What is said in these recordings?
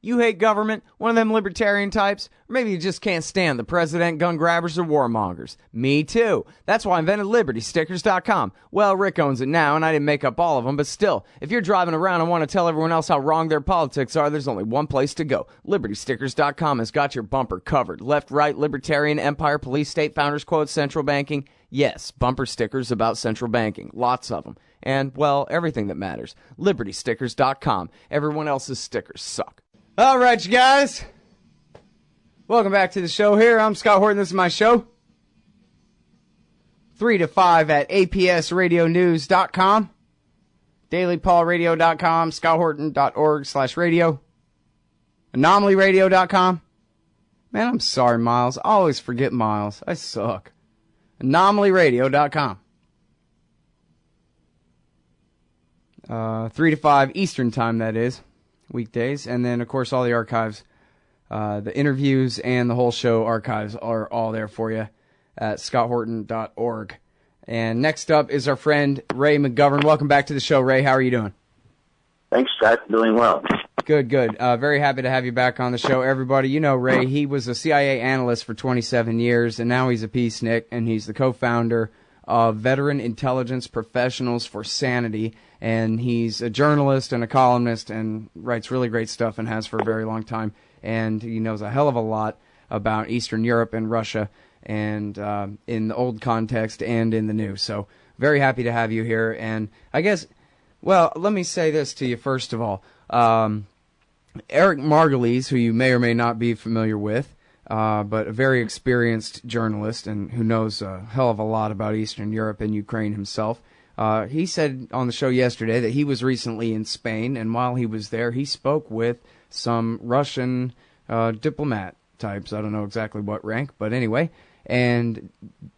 You hate government, one of them libertarian types, or maybe you just can't stand the president, gun grabbers, or warmongers. Me too. That's why I invented LibertyStickers.com. Well, Rick owns it now, and I didn't make up all of them, but still, if you're driving around and want to tell everyone else how wrong their politics are, there's only one place to go. LibertyStickers.com has got your bumper covered. Left, right, libertarian, empire, police, state, founders quote, central banking. Yes, bumper stickers about central banking. Lots of them. And, well, everything that matters. LibertyStickers.com. Everyone else's stickers suck. All right, you guys. Welcome back to the show here. I'm Scott Horton. This is my show. 3 to 5 at apsradionews.com. dailypaulradio.com. scotthorton.org/radio. anomalyradio.com. Man, I'm sorry, Miles. I always forget Miles. I suck. anomalyradio.com. 3 to 5 Eastern time, that is. Weekdays. And then, of course, all the archives, the interviews and the whole show archives are all there for you at scotthorton.org. And next up is our friend Ray McGovern. Welcome back to the show, Ray. How are you doing? Thanks, Scott. Doing well. Good, good. Very happy to have you back on the show. Everybody, you know Ray. He was a CIA analyst for 27 years, and now he's a peacenik, and he's the co-founder of Veteran Intelligence Professionals for Sanity. And he's a journalist and a columnist and writes really great stuff and has for a very long time. And he knows a hell of a lot about Eastern Europe and Russia, and in the old context and in the new. So very happy to have you here. And I guess, well, let me say this to you first of all. Eric Margulies, who you may or may not be familiar with, but a very experienced journalist and who knows a hell of a lot about Eastern Europe and Ukraine himself, he said on the show yesterday that he was recently in Spain, and while he was there, he spoke with some Russian diplomat types. I don't know exactly what rank, but anyway, and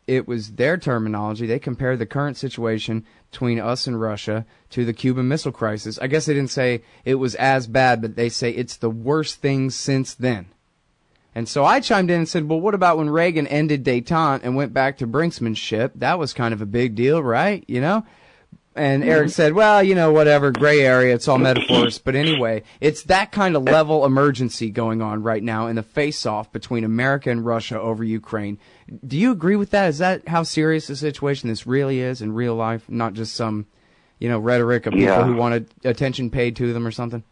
it was their terminology. They compared the current situation between us and Russia to the Cuban Missile Crisis. I guess they didn't say it was as bad, but they say it's the worst thing since then. And so I chimed in and said, well, what about when Reagan ended détente and went back to brinksmanship? That was kind of a big deal, right? You know? And Eric said, well, you know, whatever, gray area, it's all metaphors. But anyway, it's that kind of level emergency going on right now in the face-off between America and Russia over Ukraine. Do you agree with that? Is that how serious a situation this really is in real life, not just some, you know, rhetoric of people who wanted attention paid to them or something?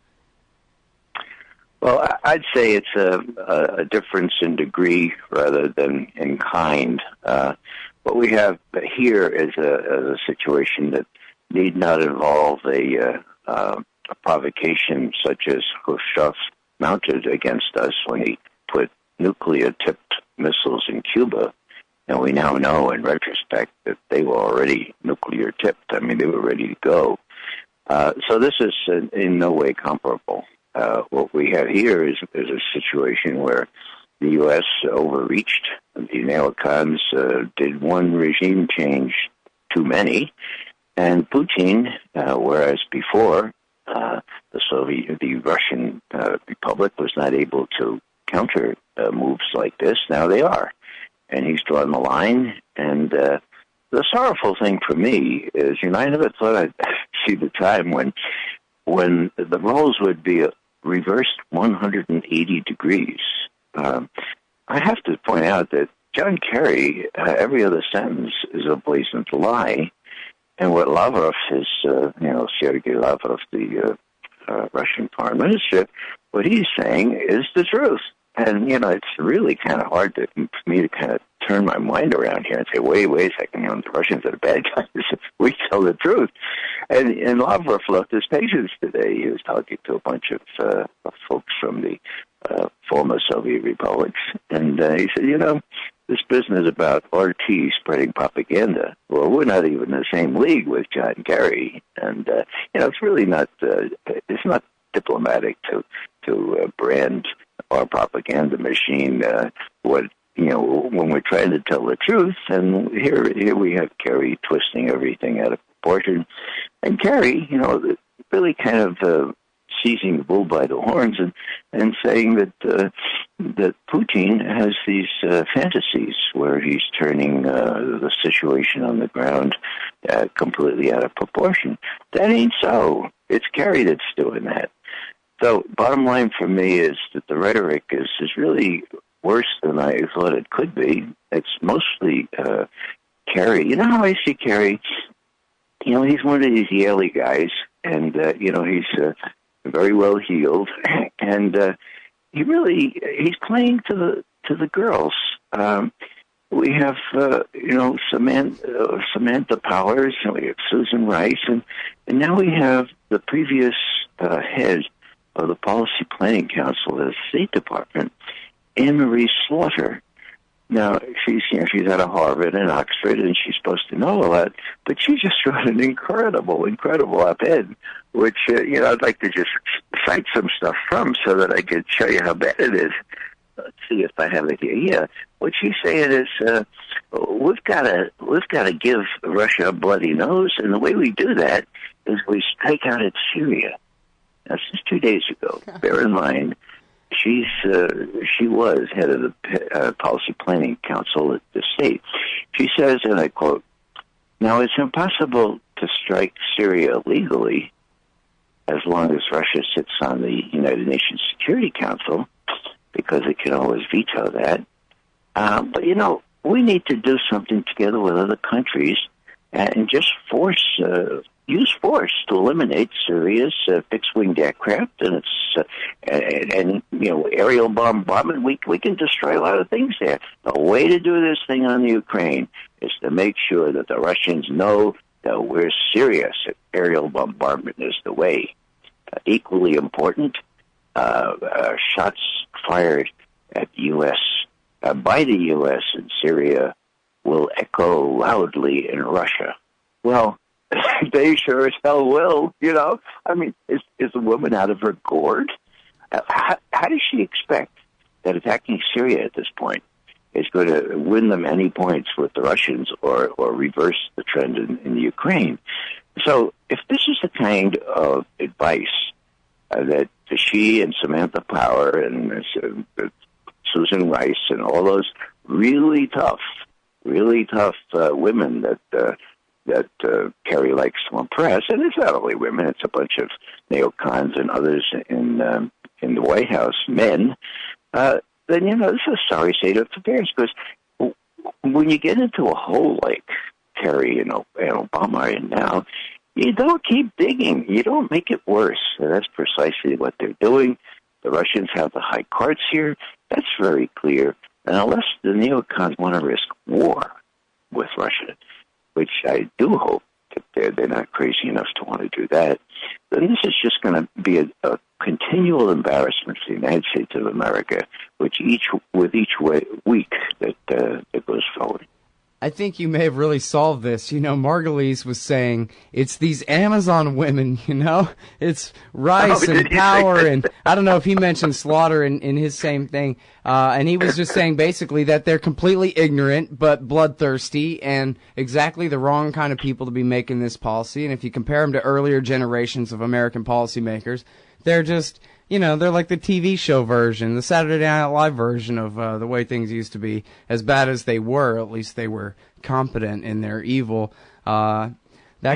Well, I'd say it's a difference in degree rather than in kind. What we have here is a situation that need not involve a provocation such as Khrushchev mounted against us when he put nuclear-tipped missiles in Cuba. And we now know in retrospect that they were already nuclear-tipped. I mean, they were ready to go. So this is in no way comparable. What we have here is a situation where the U.S. overreached. The neocons did one regime change too many, and Putin, whereas before the Russian Republic was not able to counter moves like this, now they are. And he's drawn the line. And the sorrowful thing for me is, you know, I never thought I'd see the time when the roles would be reversed 180 degrees. I have to point out that John Kerry, every other sentence is a blatant lie. And what Lavrov is, Sergei Lavrov, the Russian foreign minister, what he's saying is the truth. And, you know, it's really kind of hard for me to kind of turn my mind around here and say, wait a second, you know, the Russians are the bad guys. We tell the truth. And Lavrov lost his patience today. He was talking to a bunch of folks from the former Soviet republics. And he said, you know, this business about RT spreading propaganda, well, we're not even in the same league with John Kerry. And, you know, it's really not, it's not diplomatic to brand our propaganda machine, when we're trying to tell the truth. And here we have Kerry twisting everything out of proportion. And Kerry, you know, really kind of seizing the bull by the horns and saying that Putin has these fantasies where he's turning the situation on the ground completely out of proportion. That ain't so. It's Kerry that's doing that. So bottom line for me is that the rhetoric is really worse than I thought it could be. It's mostly Kerry. You know how I see Kerry? You know, he's one of these Yaley guys, and, you know, he's very well heeled, and he's playing to the girls. We have, you know, Samantha Powers, and we have Susan Rice, and now we have the previous head of the Policy Planning Council of the State Department, Anne-Marie Slaughter. Now, she's out of Harvard and Oxford, and she's supposed to know a lot, but she just wrote an incredible op-ed, which, you know, I'd like to just cite some stuff from so that I could show you how bad it is. Let's see if I have it here. Yeah, what she's saying is we've got to give Russia a bloody nose, and the way we do that is we strike out at Syria. Now, since 2 days ago, bear in mind, she was head of the Policy Planning Council at the state. She says, and I quote, "Now it's impossible to strike Syria legally as long as Russia sits on the United Nations Security Council, because it can always veto that. But, you know, we need to do something together with other countries and just use force to eliminate Syria's fixed-wing aircraft and its and you know, aerial bombardment. We can destroy a lot of things there. The way to do this thing on the Ukraine is to make sure that the Russians know that we're serious. Aerial bombardment is the way. Equally important, shots fired at U.S. By the U.S. in Syria will echo loudly in Russia." Well, they sure as hell will, you know. I mean, is the woman out of her gourd? How does she expect that attacking Syria at this point is going to win them any points with the Russians or reverse the trend in the Ukraine? So if this is the kind of advice that she and Samantha Power and Susan Rice and all those really tough women that Kerry likes to impress, and it's not only women, it's a bunch of neocons and others in the White House, men, then, you know, this is a sorry state of affairs, because when you get into a hole like Kerry and Obama and now, you don't keep digging. You don't make it worse. And that's precisely what they're doing. The Russians have the high cards here. That's very clear. And unless the neocons want to risk war with Russia, which I do hope that they're not crazy enough to want to do that, then this is just going to be a continual embarrassment for the United States of America, with each week that goes forward. I think you may have really solved this. You know, Margulies was saying it's these Amazon women, you know? It's Rice and Power, and I don't know if he mentioned Slaughter in his same thing. And he was just saying basically that they're completely ignorant but bloodthirsty and exactly the wrong kind of people to be making this policy. And if you compare them to earlier generations of American policymakers, they're just, you know, they're like the TV show version, the Saturday Night Live version of the way things used to be. As bad as they were, at least they were competent in their evil, that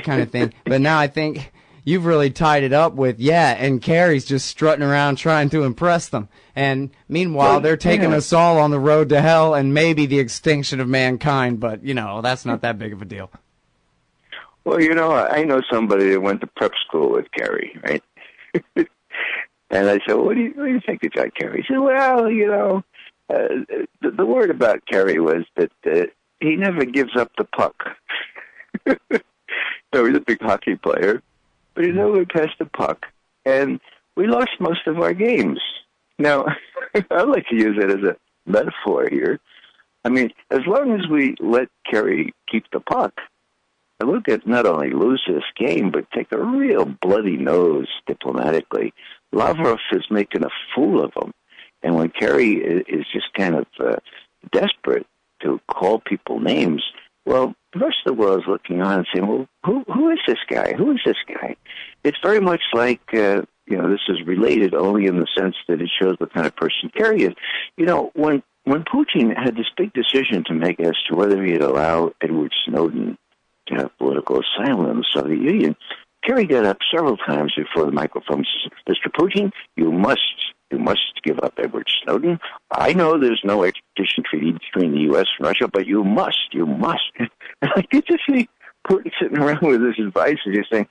kind of thing. But now I think you've really tied it up with, and Kerry's just strutting around trying to impress them. And meanwhile, they're taking us all on the road to hell and maybe the extinction of mankind, but, you know, that's not that big of a deal. Well, you know, I know somebody that went to prep school with Kerry, right? And I said, what do you think about Kerry? He said, well, you know, the word about Kerry was that he never gives up the puck. So he's a big hockey player, but he never passed the puck. And we lost most of our games. Now, I like to use it as a metaphor here. I mean, as long as we let Kerry keep the puck, and we'll get not only lose this game, but take a real bloody nose diplomatically. Lavrov is making a fool of him. And when Kerry is just kind of desperate to call people names, well, the rest of the world is looking on and saying, well, who is this guy? Who is this guy? It's very much like, you know, this is related only in the sense that it shows what kind of person Kerry is. You know, when Putin had this big decision to make as to whether he'd allow Edward Snowden to have political asylum in the Soviet Union, Kerry got up several times before the microphone. Mr. Putin, you must give up Edward Snowden. I know there's no extradition treaty between the U.S. and Russia, but you must. And I get to see Putin sitting around with his advisor just saying,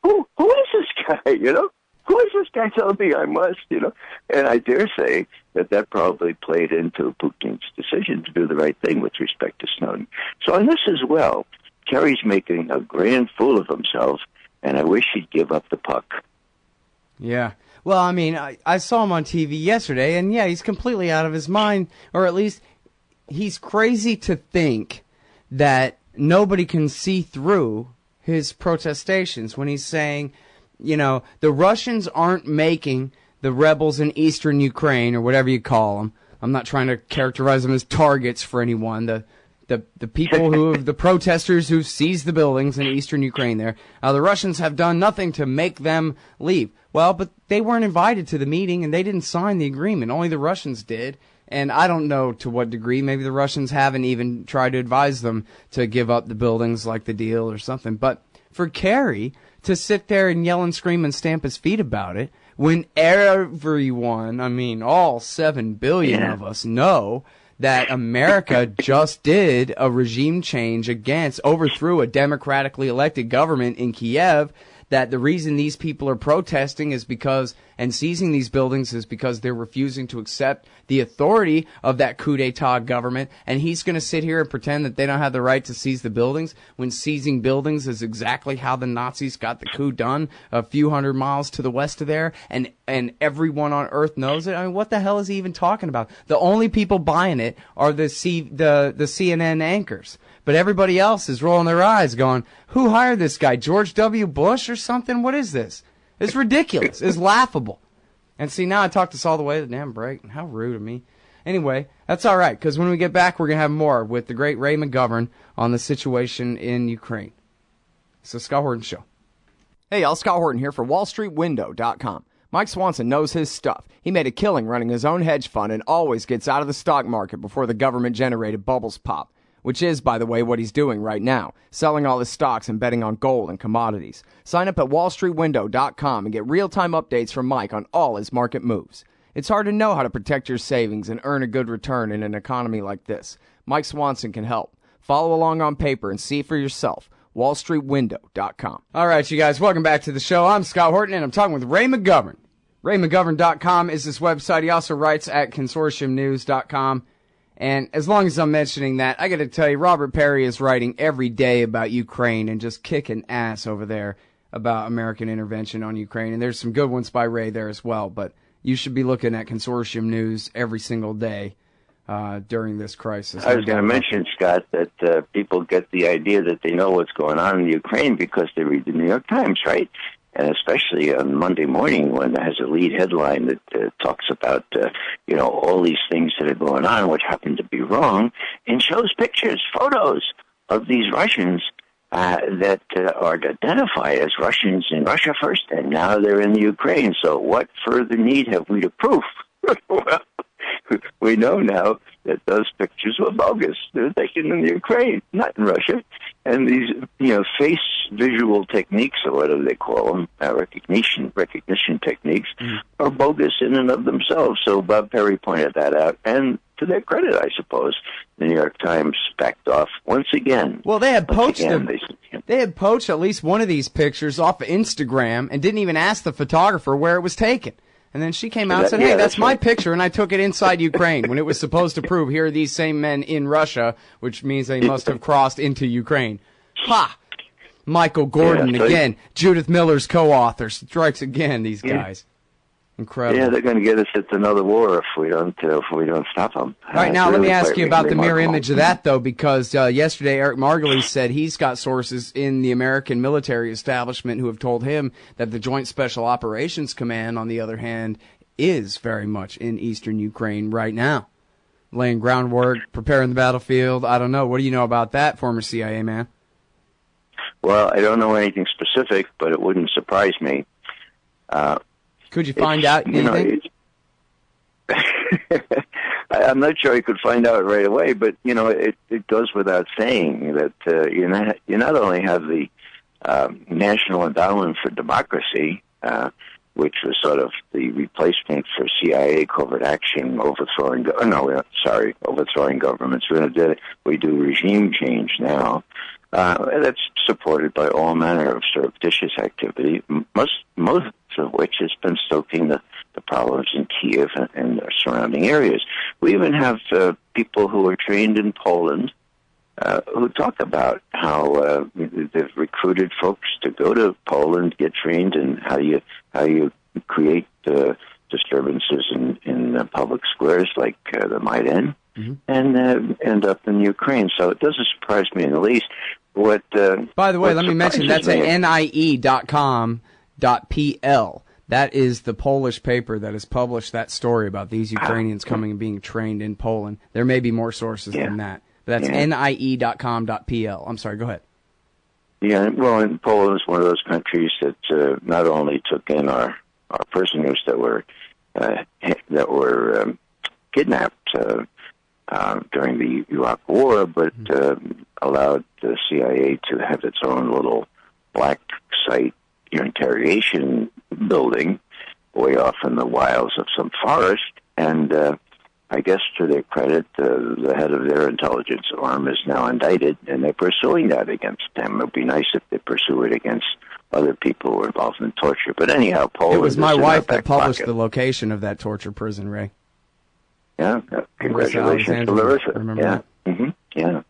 who is this guy, Who is this guy telling me I must, And I dare say that probably played into Putin's decision to do the right thing with respect to Snowden. So on this as well, Kerry's making a grand fool of himself, and I wish he'd give up the puck. Yeah. Well, I mean, I saw him on TV yesterday, and yeah, he's completely out of his mind, or at least he's crazy to think that nobody can see through his protestations when he's saying, the Russians aren't making the rebels in eastern Ukraine, or whatever you call them. I'm not trying to characterize them as targets for anyone. The people the protesters who seized the buildings in eastern Ukraine there, the Russians have done nothing to make them leave. Well, but they weren't invited to the meeting, and they didn't sign the agreement. Only the Russians did. And I don't know to what degree. Maybe the Russians haven't even tried to advise them to give up the buildings like the deal or something. But for Kerry to sit there and yell and scream and stamp his feet about it, when everyone, all 7 billion of us know that America just did a regime change overthrew a democratically elected government in Kiev, that the reason these people are protesting and seizing these buildings is because they're refusing to accept the authority of that coup d'etat government, and he's going to sit here and pretend that they don't have the right to seize the buildings when seizing buildings is exactly how the Nazis got the coup done a few hundred miles to the west of there, and everyone on earth knows it. What the hell is he even talking about? The only people buying it are the CNN anchors. But everybody else is rolling their eyes going, who hired this guy, George W. Bush or something? What is this? It's ridiculous. It's laughable. And see, now I talked us all the way to the damn break. How rude of me. Anyway, that's all right, because when we get back, we're going to have more with the great Ray McGovern on the situation in Ukraine. It's the Scott Horton Show. Hey, y'all, Scott Horton here for WallStreetWindow.com. Mike Swanson knows his stuff. He made a killing running his own hedge fund and always gets out of the stock market before the government-generated bubbles pop. Which is, by the way, what he's doing right now, selling all his stocks and betting on gold and commodities. Sign up at wallstreetwindow.com and get real-time updates from Mike on all his market moves. It's hard to know how to protect your savings and earn a good return in an economy like this. Mike Swanson can help. Follow along on paper and see for yourself. wallstreetwindow.com. All right, you guys, welcome back to the show. I'm Scott Horton, and I'm talking with Ray McGovern. RayMcGovern.com is his website. He also writes at consortiumnews.com. And as long as I'm mentioning that, I got to tell you, Robert Perry is writing every day about Ukraine and just kicking ass over there about American intervention on Ukraine. And there's some good ones by Ray there as well. But you should be looking at Consortium News every single day during this crisis. I was going to mention, Scott, that people get the idea that they know what's going on in Ukraine because they read the New York Times, right? And especially on Monday morning when it has a lead headline that talks about, all these things that are going on, which happen to be wrong, and shows pictures, photos of these Russians that are identified as Russians in Russia first, and now they're in the Ukraine. So what further need have we to proof? Well, we know now that those pictures were bogus. They're taken in the Ukraine, not in Russia. And these, face visual techniques, or whatever they call them, recognition techniques, are bogus in and of themselves. So Bob Perry pointed that out. And to their credit, I suppose, the New York Times backed off once again. Well, they had poached They had poached at least one of these pictures off of Instagram and didn't even ask the photographer where it was taken. And then she came out and said, hey, that's my picture, and I took it inside Ukraine, when it was supposed to prove here are these same men in Russia, which means they must have crossed into Ukraine. Ha! Michael Gordon again. Judith Miller's co-author strikes again, these guys. Incredible. Yeah, they're going to get us into another war if we don't stop them. All right, now let me ask you about the mirror image of that, though, because yesterday Eric Margolis said he's got sources in the American military establishment who have told him that the Joint Special Operations Command, on the other hand, is very much in eastern Ukraine right now, laying groundwork, preparing the battlefield. I don't know. What do you know about that, former CIA man? Well, I don't know anything specific, but it wouldn't surprise me. Could you find out anything? I'm not sure I could find out right away, but it goes without saying that you not only have the National Endowment for Democracy, which was sort of the replacement for CIA covert action, overthrowing governments. We do regime change now. That's supported by all manner of surreptitious activity, most of which has been stoking the problems in Kiev and the surrounding areas. We even have people who are trained in Poland who talk about how they've recruited folks to go to Poland, get trained in how you create disturbances in public squares like the Maidan, and end up in Ukraine. So it doesn't surprise me in the least. By the way, let me mention that's at nie.com.pl. That is the Polish paper that has published that story about these Ukrainians coming and being trained in Poland. There may be more sources than that. But that's nie.com.pl. I'm sorry, go ahead. Yeah, well, and Poland is one of those countries that not only took in our prisoners that were kidnapped during the Iraq War, but allowed the CIA to have its own little black site interrogation building way off in the wilds of some forest. And I guess to their credit, the head of their intelligence arm is now indicted, and they're pursuing that against them. It would be nice if they pursue it against other people who are involved in torture. But anyhow, Poland. It was my wife that published the location of that torture prison, Ray. Yeah, congratulations to Larissa. Remember that? Yeah.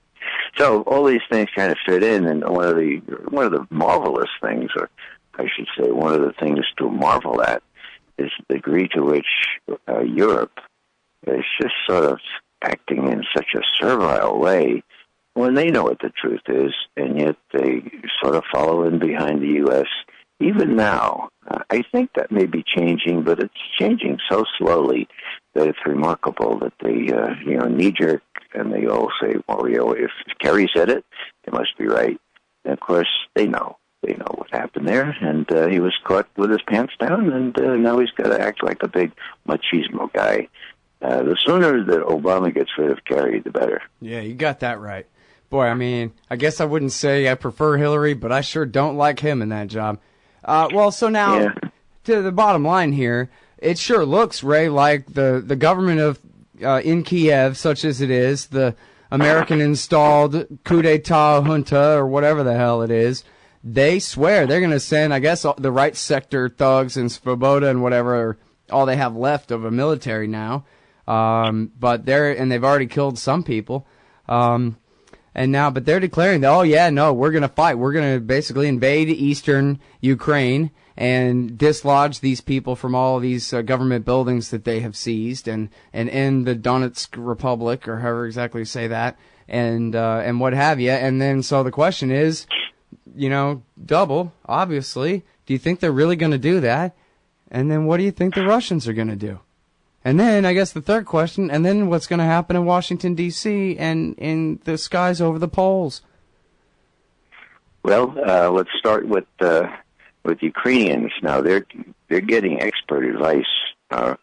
So all these things kind of fit in, and one of the marvelous things, or I should say, one of the things to marvel at, is the degree to which Europe is just sort of acting in such a servile way when they know what the truth is, and yet they sort of follow in behind the U.S. Even now. I think that may be changing, but it's changing so slowly that it's remarkable that they, knee-jerk, and they all say, well, if Kerry said it, it must be right. And, of course, they know what happened there, and he was caught with his pants down, and now he's got to act like a big machismo guy. The sooner that Obama gets rid of Kerry, the better. Yeah, you got that right. Boy, I mean, I guess I wouldn't say I prefer Hillary, but I sure don't like him in that job. So now, to the bottom line here, it sure looks, Ray, like the government of in Kiev, such as it is, the American-installed coup d'etat junta, or whatever the hell it is, they swear they're going to send, I guess, the right sector thugs and Svoboda and whatever, all they have left of a military now. But they've already killed some people. But they're declaring that, we're going to fight. We're going to basically invade eastern Ukraine and dislodge these people from all of these government buildings that they have seized and end the Donetsk Republic, or however exactly you say that, and what have you. And then, so the question is, double, obviously, do you think they're really going to do that? And then what do you think the Russians are going to do? And then, I guess the third question, and then what's going to happen in Washington, D.C. and in the skies over the poles? Well, let's start with Ukrainians. Now, they're getting expert advice from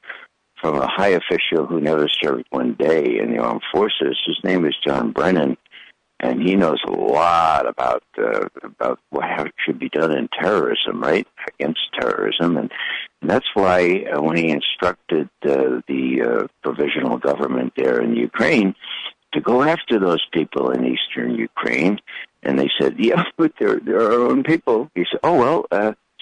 a high official who never served one day in the armed forces. His name is John Brennan, and he knows a lot about how it should be done in terrorism, right, against terrorism. And that's why when he instructed the provisional government there in Ukraine to go after those people in eastern Ukraine, and they said, yeah, but they're our own people. He said,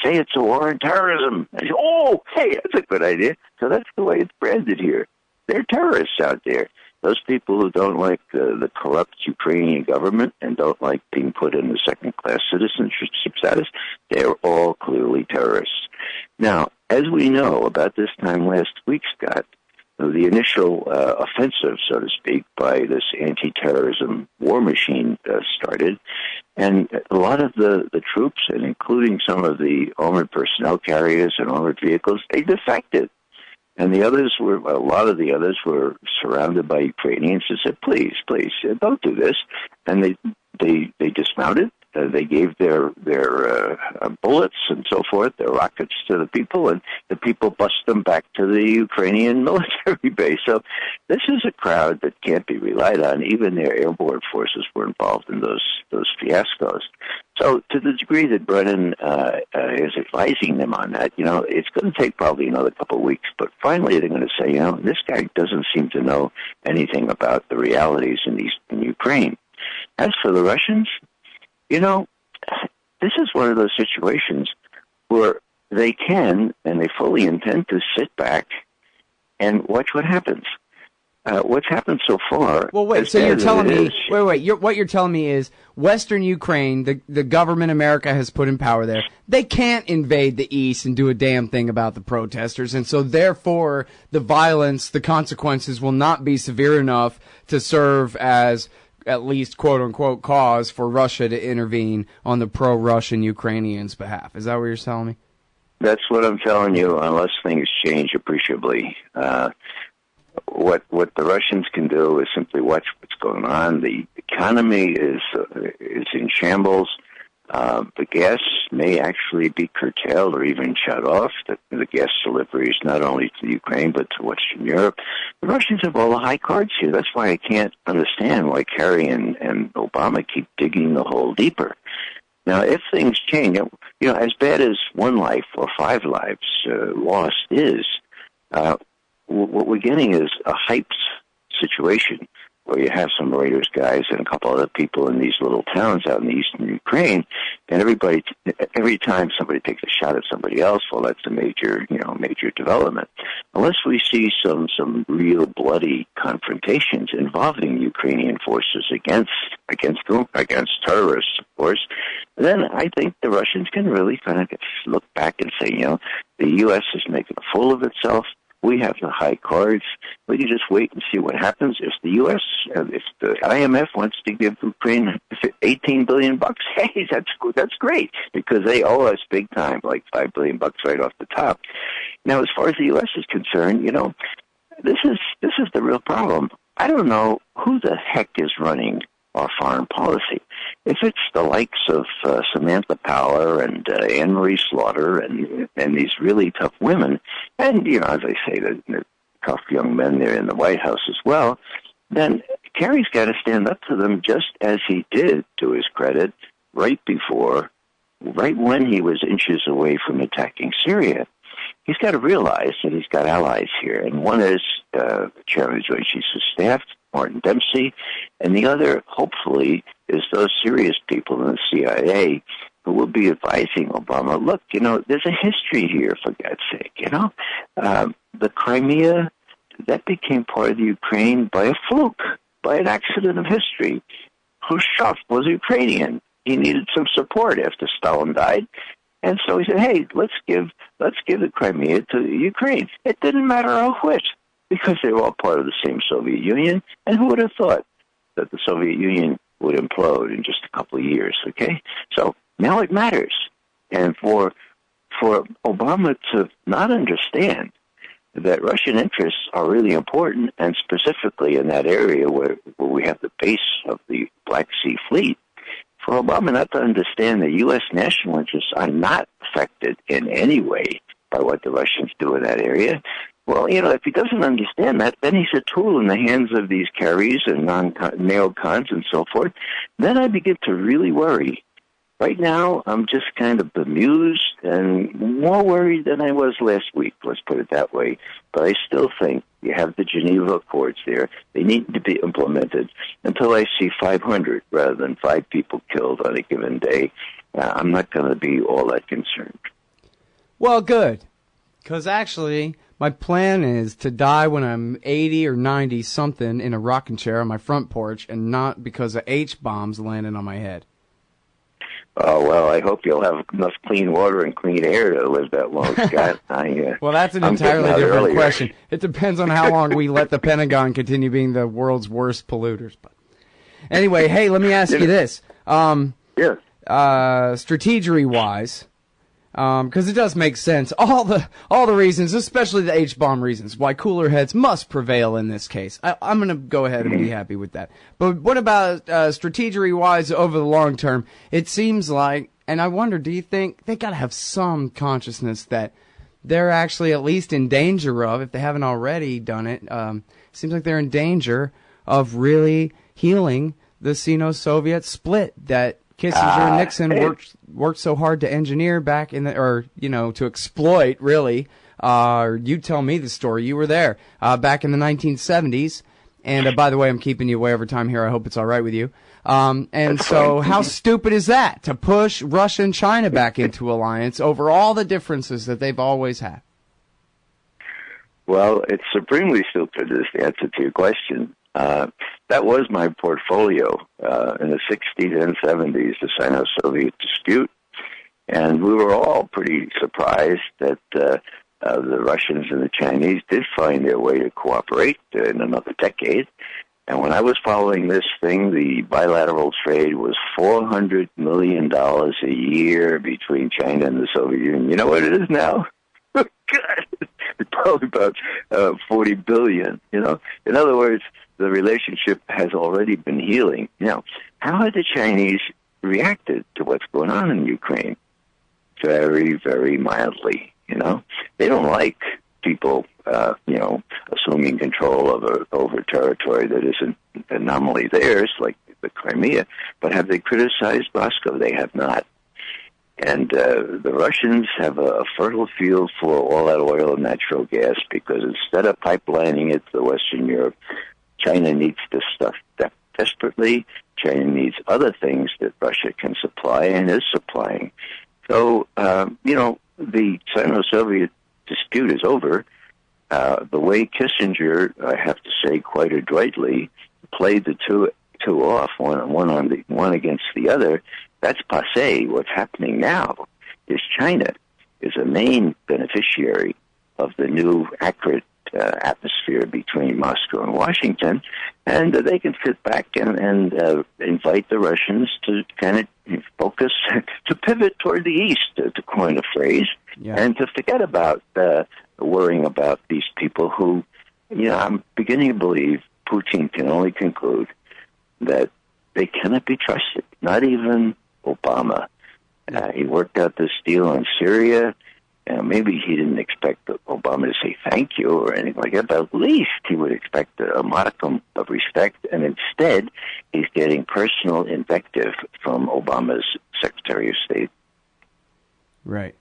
say it's a war on terrorism. And I said, hey, that's a good idea. So that's the way it's branded here. They're terrorists out there. Those people who don't like the corrupt Ukrainian government and don't like being put in the second-class citizenship status, they're all clearly terrorists. Now, as we know, about this time last week, Scott, the initial offensive, so to speak, by this anti-terrorism war machine started, and a lot of the troops, and including some of the armored personnel carriers and armored vehicles, they defected. And a lot of the others were surrounded by Ukrainians and said, please, don't do this. And they dismounted they gave their bullets and so forth, their rockets to the people, and the people bust them back to the Ukrainian military base. So this is a crowd that can't be relied on. Even their airborne forces were involved in those fiascos. So to the degree that Brennan is advising them on that, it's going to take probably another couple of weeks, but finally they're going to say, this guy doesn't seem to know anything about the realities in Eastern Ukraine. As for the Russians, this is one of those situations where they can and they fully intend to sit back and watch what happens. What's happened so far... Well, wait, so you're telling me... what you're telling me is Western Ukraine, the government America has put in power there, they can't invade the East and do a damn thing about the protesters, and so therefore the violence, the consequences will not be severe enough to serve as at least quote-unquote cause for Russia to intervene on the pro-Russian Ukrainians' behalf. Is that what you're telling me? That's what I'm telling you, unless things change appreciably. What the Russians can do is simply watch what's going on. The economy is in shambles. The gas may actually be curtailed or even shut off. The gas deliveries not only to Ukraine but to Western Europe. The Russians have all the high cards here. That's why I can't understand why Kerry and Obama keep digging the hole deeper. Now, if things change, as bad as one life or 5 lives lost is, what we're getting is a hyped situation where you have some Raiders guys and a couple other people in these little towns out in the eastern Ukraine, and every time somebody takes a shot at somebody else, well, that's a major development. Unless we see some real bloody confrontations involving Ukrainian forces against terrorists, of course, then I think the Russians can really kind of look back and say, the U.S. is making a fool of itself. We have the high cards. We can just wait and see what happens. If the U.S., if the IMF wants to give Ukraine $18 billion, hey, that's great, because they owe us big time, like $5 billion right off the top. Now, as far as the U.S. is concerned, this is the real problem. I don't know who the heck is running our foreign policy. If it's the likes of Samantha Power and Anne-Marie Slaughter and these really tough women, and, as I say, the tough young men there in the White House as well, then Kerry's got to stand up to them just as he did, to his credit, right when he was inches away from attacking Syria. He's got to realize that he's got allies here, and one is the Chairman of the Joint Chiefs of Staff, Martin Dempsey, and the other, hopefully, is those serious people in the CIA who will be advising Obama, look, there's a history here, for God's sake, the Crimea, that became part of the Ukraine by a fluke, by an accident of history. Khrushchev was Ukrainian. He needed some support after Stalin died. And so he said, hey, let's give the Crimea to Ukraine. It didn't matter a whit, because they were all part of the same Soviet Union. And who would have thought that the Soviet Union would implode in just a couple of years, okay? So now it matters. And for Obama to not understand that Russian interests are really important, and specifically in that area where we have the base of the Black Sea Fleet, for Obama not to understand that U.S. national interests are not affected in any way by what the Russians do in that area, well, if he doesn't understand that, then he's a tool in the hands of these Kerrys and neocons and so forth. Then I begin to really worry. Right now, I'm just kind of bemused and more worried than I was last week, let's put it that way. But I still think you have the Geneva Accords there. They need to be implemented. Until I see 500 rather than 5 people killed on a given day, I'm not going to be all that concerned. Well, good. Because actually, my plan is to die when I'm 80 or 90 something in a rocking chair on my front porch, and not because of H-bombs landing on my head. Oh, well, I hope you'll have enough clean water and clean air to live that long, Scott. Well, that's an entirely different question. It depends on how long we let the Pentagon continue being the world's worst polluters. But anyway, hey, let me ask you this. Yeah. Strategery-wise, Because it does make sense. All the reasons, especially the H-bomb reasons, why cooler heads must prevail in this case. I'm going to go ahead and be happy with that. But what about strategy-wise over the long term? It seems like, and I wonder, do you think they got to have some consciousness that they're actually at least in danger of, if they haven't already done it, seems like they're in danger of really healing the Sino-Soviet split that Kissinger and Nixon worked so hard to engineer back in to exploit, really. You tell me the story. You were there back in the 1970s. And by the way, I'm keeping you way over time here. I hope it's all right with you. And so how stupid is that to push Russia and China back into alliance over all the differences that they've always had? Well, it's supremely stupid is the answer to your question. That was my portfolio in the 60s and 70s, the Sino-Soviet dispute. And we were all pretty surprised that the Russians and the Chinese did find their way to cooperate in another decade. And when I was following this thing, the bilateral trade was $400 million a year between China and the Soviet Union. You know what it is now? God, it's probably about $40 billion. In other words, the relationship has already been healing. How have the Chinese reacted to what's going on in Ukraine? Very, very mildly. They don't like people, assuming control over territory that isn't nominally theirs, like the Crimea. But have they criticized Moscow? They have not. And the Russians have a fertile field for all that oil and natural gas because instead of pipelining it to Western Europe, China needs this stuff desperately. China needs other things that Russia can supply and is supplying. So, the Sino-Soviet dispute is over. The way Kissinger, I have to say, quite adroitly played the two off, one against the other, that's passé. What's happening now is China is a main beneficiary of the new accurate atmosphere between Moscow and Washington, and they can sit back and invite the Russians to kind of focus, to pivot toward the east, to coin a phrase, and to forget about worrying about these people who, I'm beginning to believe Putin can only conclude that they cannot be trusted, not even Obama. He worked out this deal on Syria. Maybe he didn't expect Obama to say thank you or anything like that, but at least he would expect a modicum of respect, and instead he's getting personal invective from Obama's Secretary of State. Right.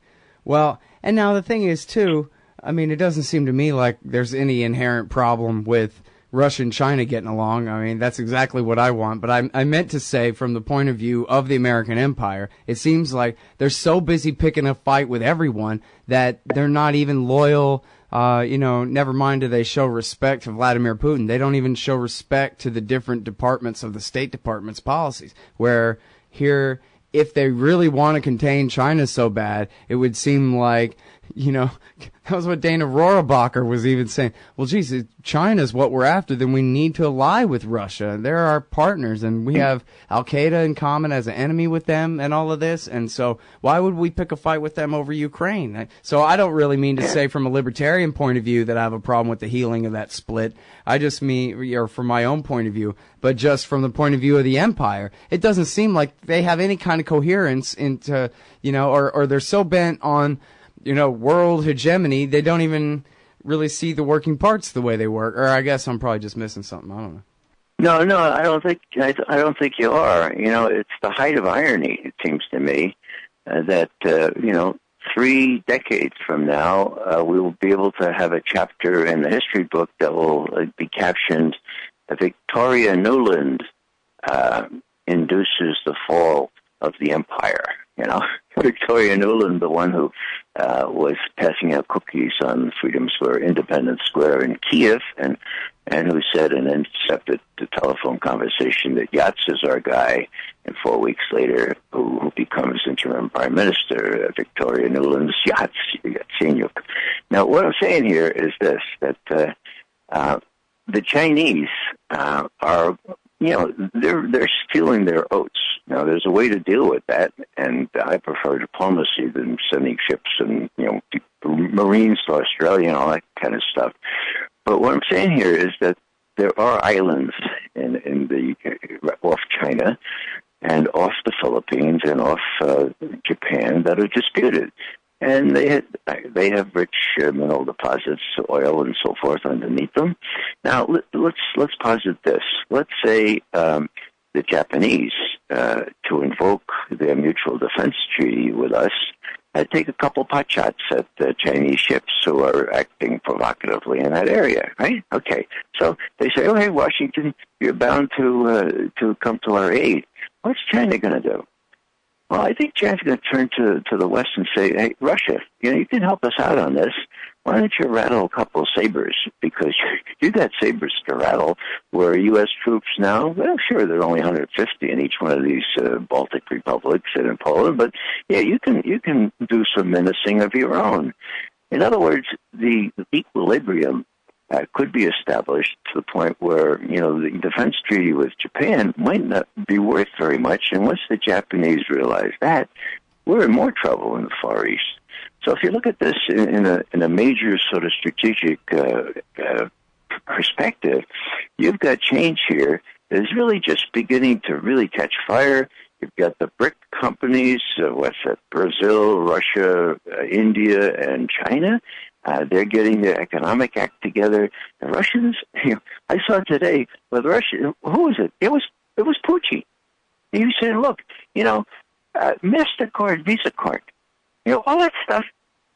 Well, and now the thing is, too, it doesn't seem to me like there's any inherent problem with Russia and China getting along. That's exactly what I want. But I meant to say, from the point of view of the American empire, it seems like they're so busy picking a fight with everyone that they're not even loyal. Never mind do they show respect to Vladimir Putin. They don't even show respect to the different departments of the State Department's policies. Where here, if they really want to contain China so bad, it would seem like, that was what Dana Rohrabacher was even saying. Well, geez, if China's what we're after, then we need to ally with Russia. They're our partners, and we have Al-Qaeda in common as an enemy with them and all of this. And so why would we pick a fight with them over Ukraine? So I don't really mean to say from a libertarian point of view that I have a problem with the healing of that split. I just mean, or from my own point of view, but just from the point of view of the empire, it doesn't seem like they have any kind of coherence into, or they're so bent on, world hegemony, they don't even really see the working parts the way they work. Or I guess I'm probably just missing something. I don't know. No, I don't think you are. It's the height of irony, it seems to me, that 3 decades from now, we will be able to have a chapter in the history book that will be captioned, Victoria Nuland induces the fall of the empire. Victoria Nuland, the one who was passing out cookies on Freedom Square, Independence Square in Kiev, and who said in an intercepted telephone conversation that Yats is our guy, and 4 weeks later, who becomes interim prime minister, Victoria Nuland's Yatsenyuk. Now, what I'm saying here is this, that the Chinese are, they're feeling their oats Now, there's a way to deal with that, and I prefer diplomacy than sending ships and, Marines to Australia and all that kind of stuff. But what I'm saying here is that there are islands off China and off the Philippines and off Japan that are disputed. And they have rich mineral deposits, oil and so forth underneath them. Now, let's posit this. Let's say the Japanese, to invoke their mutual defense treaty with us, take a couple pot shots at the Chinese ships who are acting provocatively in that area, right? Okay, so they say, "Oh, hey, Washington, you're bound to come to our aid." What's China going to do? Well, I think China's going to turn to the West and say, "Hey, Russia, you can help us out on this. Why don't you rattle a couple of sabers? Because you got sabers to rattle. Where U.S. troops now, well, sure, there are only 150 in each one of these Baltic republics and in Poland, but yeah, you can do some menacing of your own." In other words, the equilibrium could be established to the point where, the defense treaty with Japan might not be worth very much, and once the Japanese realize that, we're in more trouble in the Far East. So if you look at this in a major sort of strategic perspective, you've got change here that is really just beginning to really catch fire. You've got the BRIC companies, Brazil, Russia, India, and China. They're getting their economic act together. The Russians, I saw today, with Russia, who was it? It was Pucci. He was saying, look, MasterCard, Visa card, all that stuff,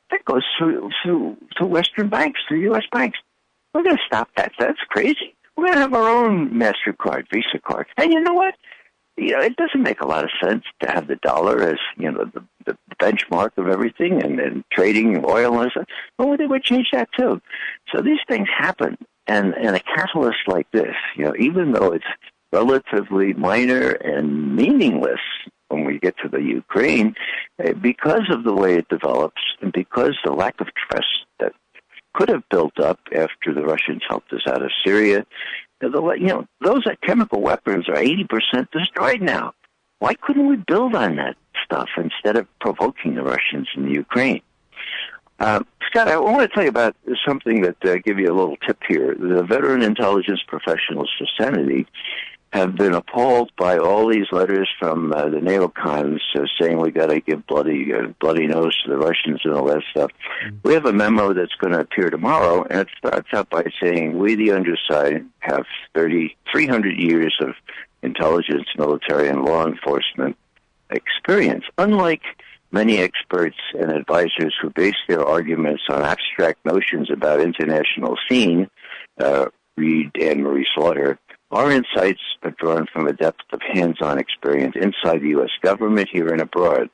that goes through Western banks, through U.S. banks. We're going to stop that. That's crazy. We're going to have our own MasterCard, Visa card. And you know what? It doesn't make a lot of sense to have the dollar as, the benchmark of everything and trading oil and stuff. Well, they would change that too. So these things happen. And a catalyst like this, even though it's relatively minor and meaningless when we get to the Ukraine, because of the way it develops and because the lack of trust that could have built up after the Russians helped us out of Syria, those chemical weapons are 80% destroyed now. Why couldn't we build on that stuff instead of provoking the Russians in the Ukraine? Scott, I want to tell you about something that give you a little tip here. The Veteran Intelligence Professionals Fraternity have been appalled by all these letters from the neocons saying we got to give bloody nose to the Russians and all that stuff. We have a memo that's going to appear tomorrow, and it starts out by saying we, the underside, have 300 years of intelligence, military, and law enforcement experience. Unlike many experts and advisors who base their arguments on abstract notions about international scene, read Anne-Marie Slaughter, our insights are drawn from a depth of hands-on experience inside the U.S. government, here and abroad.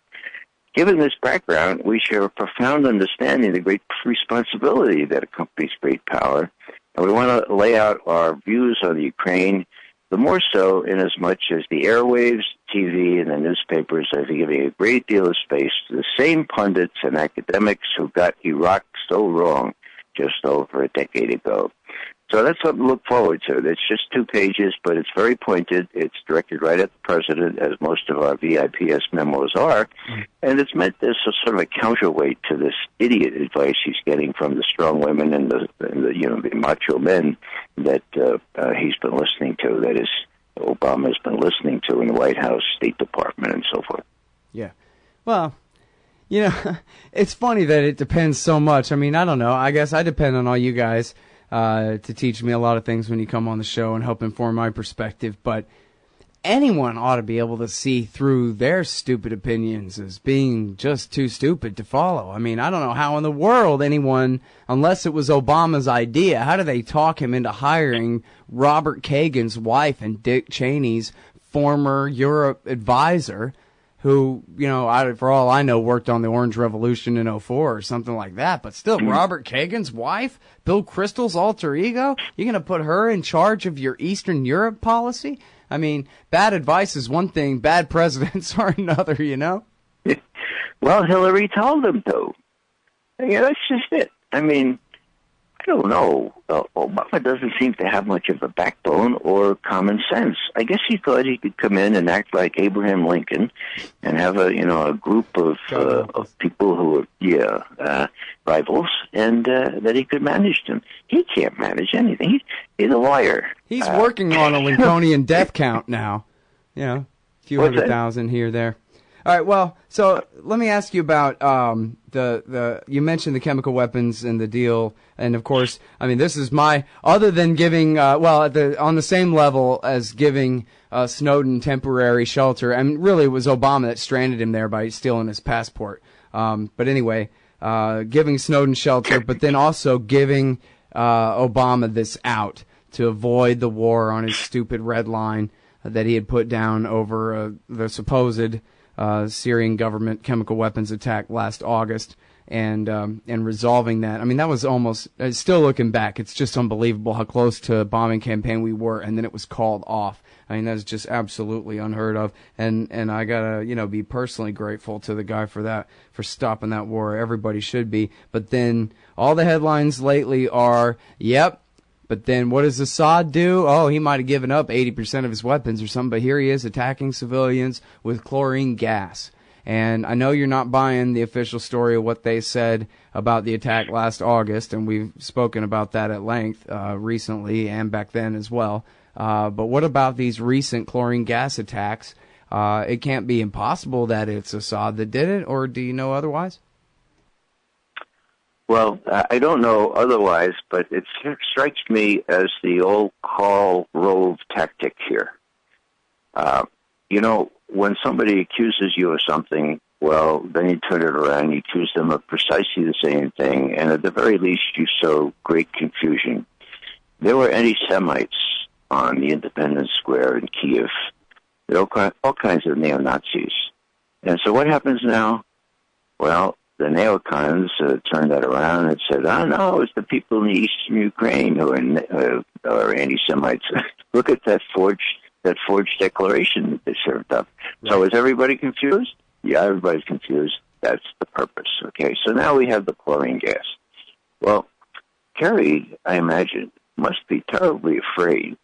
Given this background, we share a profound understanding of the great responsibility that accompanies great power, and we want to lay out our views on the Ukraine, the more so in as much as the airwaves, TV, and the newspapers are giving a great deal of space to the same pundits and academics who got Iraq so wrong just over a decade ago. So that's something to look forward to. It's just 2 pages, but it's very pointed. It's directed right at the president, as most of our VIPS memos are, and it's meant as a sort of a counterweight to this idiot advice he's getting from the strong women and the macho men that he's been listening to. That is, Obama's been listening to in the White House, State Department, and so forth. Yeah, well. It's funny that it depends so much. I mean, I don't know. I guess I depend on all you guys to teach me a lot of things when you come on the show and help inform my perspective. But anyone ought to be able to see through their stupid opinions as being just too stupid to follow. I mean, I don't know how in the world anyone, unless it was Obama's idea, how do they talk him into hiring Robert Kagan's wife and Dick Cheney's former Europe advisor, who, for all I know, worked on the Orange Revolution in 2004 or something like that. But still, Robert Kagan's wife, Bill Kristol's alter ego, you're going to put her in charge of your Eastern Europe policy? I mean, bad advice is one thing, bad presidents are another, Well, Hillary told them to. That's just it. I mean, I don't know. Obama doesn't seem to have much of a backbone or common sense. I guess he thought he could come in and act like Abraham Lincoln and have a group of people who are rivals, and that he could manage them. He can't manage anything. He's a lawyer. He's working on a Lincolnian death count now. A few 100,000 here, there. All right, well, so let me ask you about you mentioned the chemical weapons and the deal, and of course, I mean, this is other than giving, on the same level as giving Snowden temporary shelter, and really it was Obama that stranded him there by stealing his passport. But anyway, giving Snowden shelter, but then also giving Obama this out to avoid the war on his stupid red line that he had put down over the supposed Syrian government chemical weapons attack last August, and resolving that. I mean, that was almost, still looking back, it's just unbelievable how close to a bombing campaign we were, and then it was called off. I mean, that's just absolutely unheard of, and I gotta, be personally grateful to the guy for that, for stopping that war. Everybody should be. But then all the headlines lately are, yep, but then what does Assad do? Oh, he might have given up 80% of his weapons or something, but here he is attacking civilians with chlorine gas. And I know you're not buying the official story of what they said about the attack last August, and we've spoken about that at length recently and back then as well. But what about these recent chlorine gas attacks? It can't be impossible that it's Assad that did it, or do you know otherwise? Well, I don't know otherwise, but it strikes me as the old Karl Rove tactic here. When somebody accuses you of something, well, then you turn it around, you accuse them of precisely the same thing, and at the very least you sow great confusion. There were anti-Semites on the Independence Square in Kiev. There were all kinds of neo-Nazis. And so what happens now? Well, the neocons turned that around and said, oh, no, it's the people in the eastern Ukraine who are anti-Semites. Look at that forged declaration that they served up. Right. So is everybody confused? Yeah, everybody's confused. That's the purpose, okay? So now we have the chlorine gas. Well, Kerry, I imagine, must be terribly afraid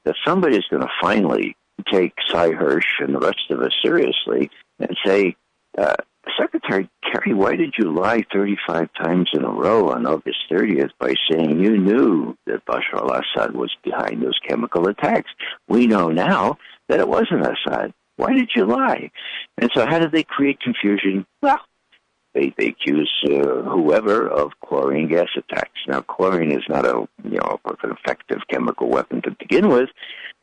that somebody's going to finally take Cy Hirsch and the rest of us seriously and say, Secretary Kerry, why did you lie 35 times in a row on August 30th by saying you knew that Bashar al-Assad was behind those chemical attacks? We know now that it wasn't Assad. Why did you lie? And so how did they create confusion? Well, they accuse whoever of chlorine gas attacks. Now, chlorine is not an effective chemical weapon to begin with,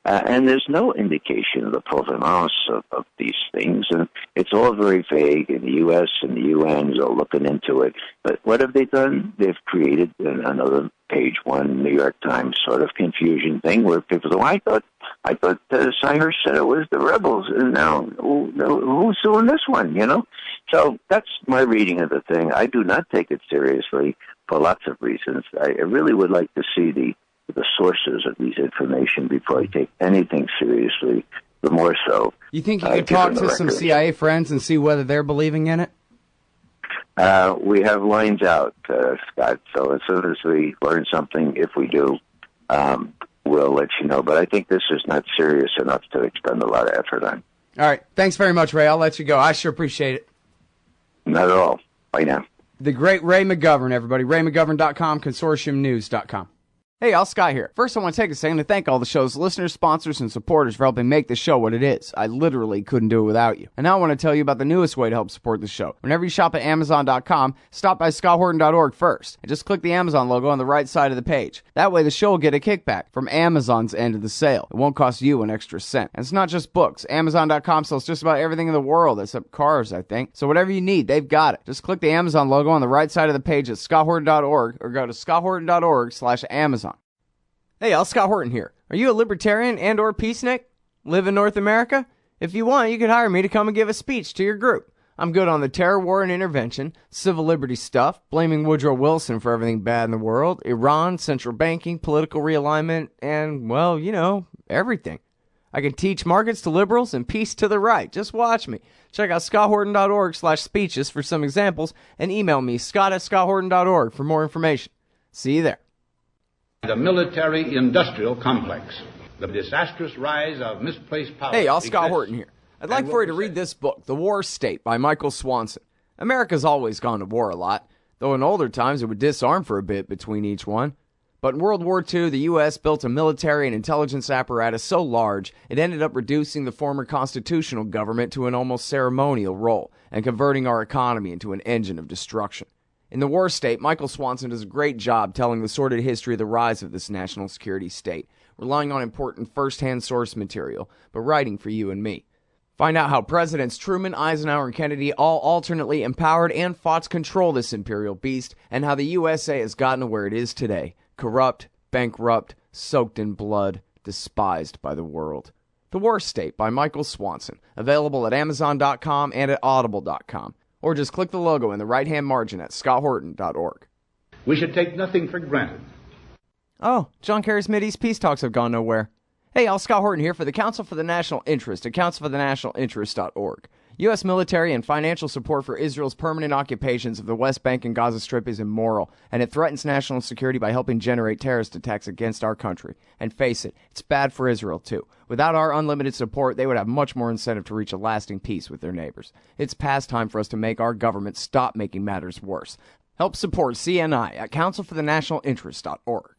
and there's no indication of the provenance of these things, and it's all very vague, and the U.S. and the UN are looking into it. But what have they done? They've created another page one New York Times sort of confusion thing where people say, well, I thought Cy Hirsch said it was the rebels, and now who's doing this one, So that's my reading of the thing. I do not take it seriously for lots of reasons. I really would like to see the sources of these information before I take anything seriously, the more so. You think you could talk to some CIA friends and see whether they're believing in it? We have lines out, Scott, so as soon as we learn something, if we do, we'll let you know. But I think this is not serious enough to expend a lot of effort on. All right. Thanks very much, Ray. I'll let you go. I sure appreciate it. Not at all. Bye now. The great Ray McGovern, everybody. RayMcGovern.com, ConsortiumNews.com. Hey, y'all, Scott here. First, I want to take a second to thank all the show's listeners, sponsors, and supporters for helping make the show what it is. I literally couldn't do it without you. And now I want to tell you about the newest way to help support the show. Whenever you shop at Amazon.com, stop by ScottHorton.org first, and just click the Amazon logo on the right side of the page. That way, the show will get a kickback from Amazon's end of the sale. It won't cost you an extra cent. And it's not just books. Amazon.com sells just about everything in the world, except cars, I think. So whatever you need, they've got it. Just click the Amazon logo on the right side of the page at ScottHorton.org, or go to ScottHorton.org/Amazon. Hey, y'all, Scott Horton here. Are you a libertarian and or peacenik? Live in North America? If you want, you could hire me to come and give a speech to your group. I'm good on the terror war and intervention, civil liberties stuff, blaming Woodrow Wilson for everything bad in the world, Iran, central banking, political realignment, and, well, everything. I can teach markets to liberals and peace to the right. Just watch me. Check out ScottHorton.org/speeches for some examples, and email me, Scott@ScottHorton.org, for more information. See you there. The military-industrial complex. The disastrous rise of misplaced power. Hey, y'all, Scott Horton here. I'd like for you to read this book, The War State, by Michael Swanson. America's always gone to war a lot, though in older times it would disarm for a bit between each one. But in World War II, the U.S. built a military and intelligence apparatus so large, it ended up reducing the former constitutional government to an almost ceremonial role and converting our economy into an engine of destruction. In The War State, Michael Swanson does a great job telling the sordid history of the rise of this national security state, relying on important first-hand source material, but writing for you and me. Find out how Presidents Truman, Eisenhower, and Kennedy all alternately empowered and fought to control this imperial beast, and how the USA has gotten to where it is today. Corrupt, bankrupt, soaked in blood, despised by the world. The War State by Michael Swanson, available at Amazon.com and at Audible.com. Or just click the logo in the right-hand margin at scotthorton.org. We should take nothing for granted. Oh, John Kerry's Mideast peace talks have gone nowhere. Hey, y'all, Scott Horton here for the Council for the National Interest at councilforthenationalinterest.org. U.S. military and financial support for Israel's permanent occupations of the West Bank and Gaza Strip is immoral, and it threatens national security by helping generate terrorist attacks against our country. And face it, it's bad for Israel, too. Without our unlimited support, they would have much more incentive to reach a lasting peace with their neighbors. It's past time for us to make our government stop making matters worse. Help support CNI at councilforthenationalinterest.org.